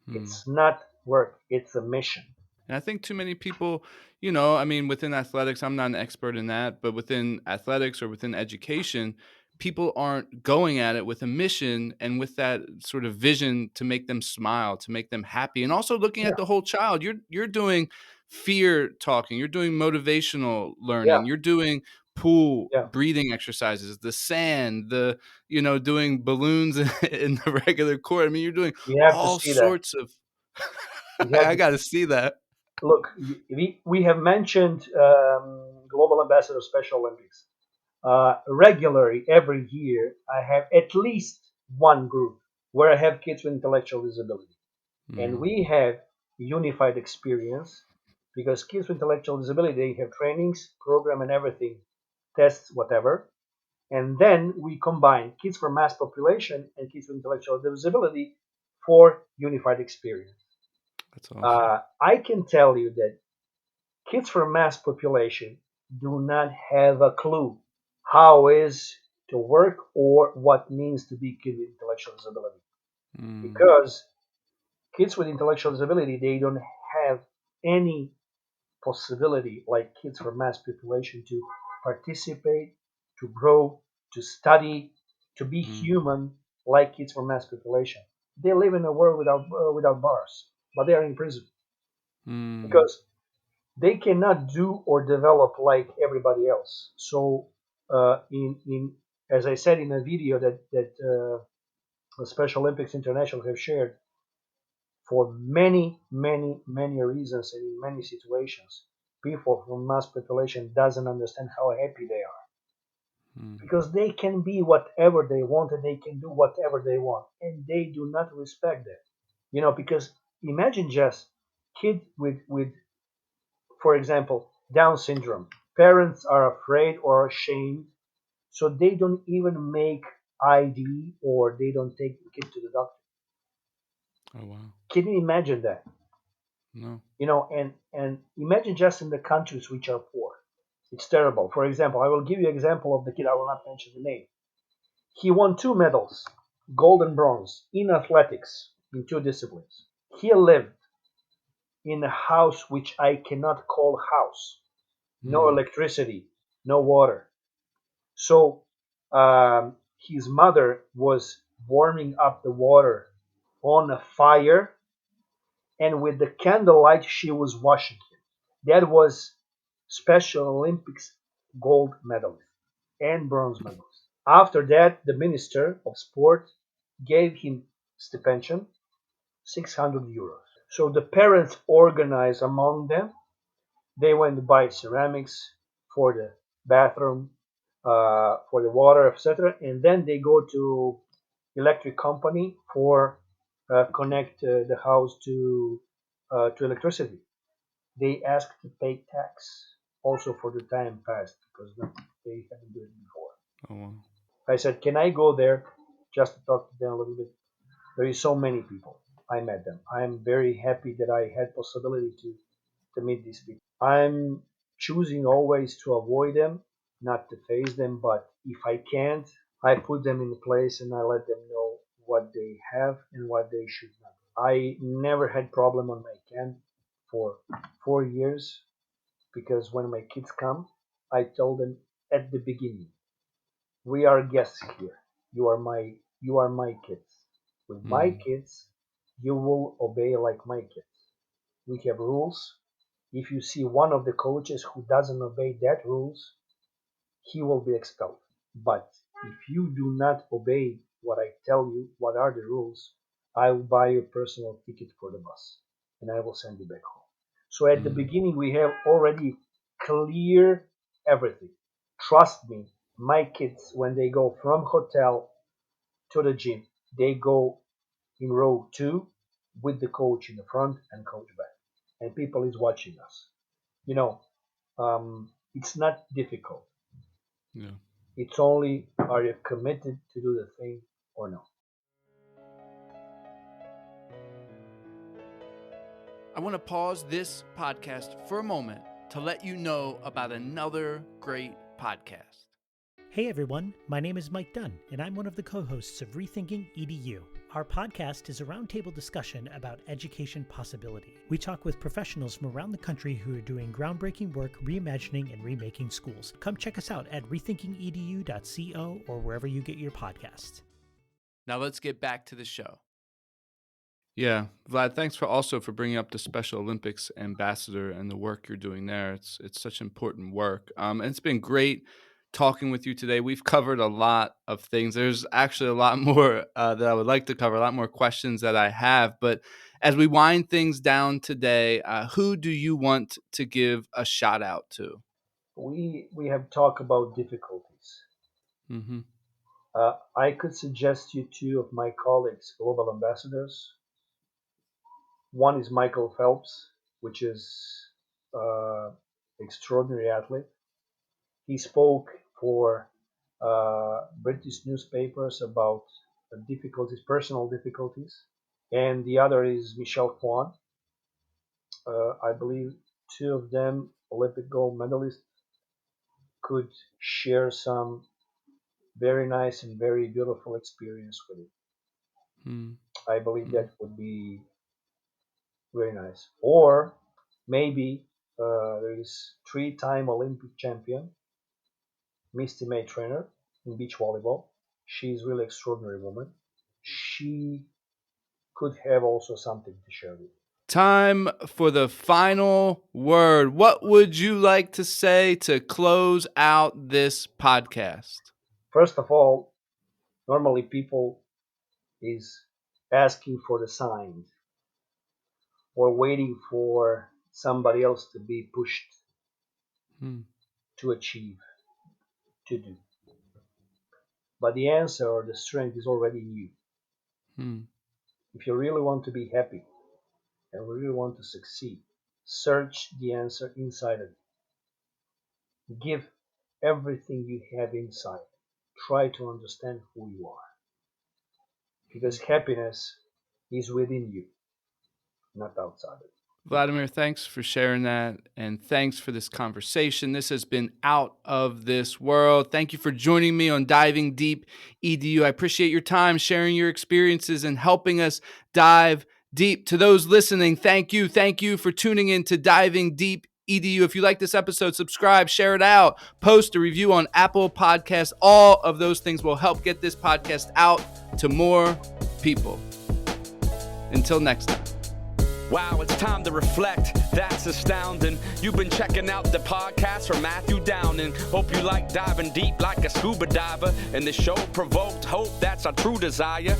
Mm. it's not work, it's a mission. And I think too many people, I mean, within athletics, I'm not an expert in that, but within athletics or within education, people aren't going at it with a mission and with that sort of vision to make them smile, to make them happy, and also looking Yeah, at the whole child. You're doing fear talking, you're doing motivational yeah, learning, you're doing pool yeah. breathing exercises, the sand, doing balloons in the regular court. I mean, you're doing You have to all see that. sorts of You have I to got to see that. Look, we have mentioned Global Ambassador of Special Olympics. Regularly, every year, I have at least one group where I have kids with intellectual disability. And Mm, we have unified experience because kids with intellectual disability, they have trainings, program, and everything, tests, whatever. And then we combine kids from mass population and kids with intellectual disability for unified experience. that's awesome. I can tell you that kids from mass population do not have a clue how is to work or what means to be kid with intellectual disability Mm, because kids with intellectual disability they don't have any possibility like kids from mass population to participate, to grow, to study, to be mm, human like kids from mass population. They live in a world without bars, but they are in prison mm, because they cannot do or develop like everybody else. So, in as I said in a video that the Special Olympics International have shared, for many reasons and in many situations, people from mass population doesn't understand how happy they are mm, because they can be whatever they want and they can do whatever they want, and they do not respect that. Because imagine just kid with for example, Down syndrome. Parents are afraid or ashamed, so they don't even make ID or they don't take the kid to the doctor. oh, wow. Can you imagine that? No. And imagine just in the countries which are poor. It's terrible. For example, I will give you an example of the kid. I will not mention the name. He won two medals, gold and bronze, in athletics in two disciplines. He lived in a house which I cannot call house. No Mm, electricity, no water. So his mother was warming up the water on a fire, and with the candlelight, she was washing him. That was Special Olympics gold medalist and bronze medalist. After that, the Minister of Sport gave him stipend, €600. So the parents organized among them. They went to buy ceramics for the bathroom, for the water, etc. And then they go to electric company for connect the house to electricity. They ask to pay tax also for the time passed because they haven't done it before. oh, wow. I said, can I go there just to talk to them a little bit? There is so many people. I met them. I'm very happy that I had possibility to meet these people. I'm choosing always to avoid them, not to face them, but if I can't, I put them in place and I let them know what they have and what they should not. I never had problem on my camp for 4 years because when my kids come, I told them at the beginning, we are guests here. You are my kids. With my Mm, kids, you will obey like my kids. We have rules. If you see one of the coaches who doesn't obey that rules, he will be expelled. But if you do not obey what I tell you, what are the rules, I will buy you a personal ticket for the bus and I will send you back home. So at the mm, beginning, we have already clear everything. Trust me, my kids, when they go from hotel to the gym, they go in row two with the coach in the front and coach back. And people is watching us. You know, it's not difficult. yeah. It's only are you committed to do the thing or no. I want to pause this podcast for a moment to let you know about another great podcast. Hey everyone, my name is Mike Dunn, and I'm one of the co-hosts of Rethinking EDU. Our podcast is a roundtable discussion about education possibility. We talk with professionals from around the country who are doing groundbreaking work reimagining and remaking schools. Come check us out at rethinkingedu.co or wherever you get your podcasts. Now let's get back to the show. Yeah, Vlad, thanks for bringing up the Special Olympics ambassador and the work you're doing there. It's such important work. And it's been great talking with you today. We've covered a lot of things. There's actually a lot more that I would like to cover, a lot more questions that I have. But as we wind things down today, who do you want to give a shout out to? We have talked about difficulties. Mm-hmm. I could suggest you two of my colleagues, global ambassadors. One is Michael Phelps, which is extraordinary athlete. He spoke for British newspapers about difficulties, personal difficulties. And the other is Michelle Kwan. I believe two of them, Olympic gold medalists, could share some very nice and very beautiful experience with it. Mm-hmm. I believe that would be very nice. Or maybe there is three-time Olympic champion, Misty May Trainer in beach volleyball. She's really extraordinary woman. She could have also something to share with you. Time for the final word. What would you like to say to close out this podcast? First of all, normally people is asking for the signs or waiting for somebody else to be pushed to achieve, to do. But the answer or the strength is already in you. If you really want to be happy and really want to succeed, search the answer inside of you. Give everything you have inside. Try to understand who you are. Because happiness is within you, not outside of you. Vladimir, thanks for sharing that, and thanks for this conversation. This has been Out of This World. Thank you for joining me on Diving Deep EDU. I appreciate your time, sharing your experiences, and helping us dive deep. To those listening, thank you. Thank you for tuning in to Diving Deep EDU. If you like this episode, subscribe, share it out, post a review on Apple Podcasts. All of those things will help get this podcast out to more people. Until next time. Wow, it's time to reflect. That's astounding. You've been checking out the podcast from Matthew Downing. Hope you like diving deep like a scuba diver. And the show provoked hope, that's our true desire.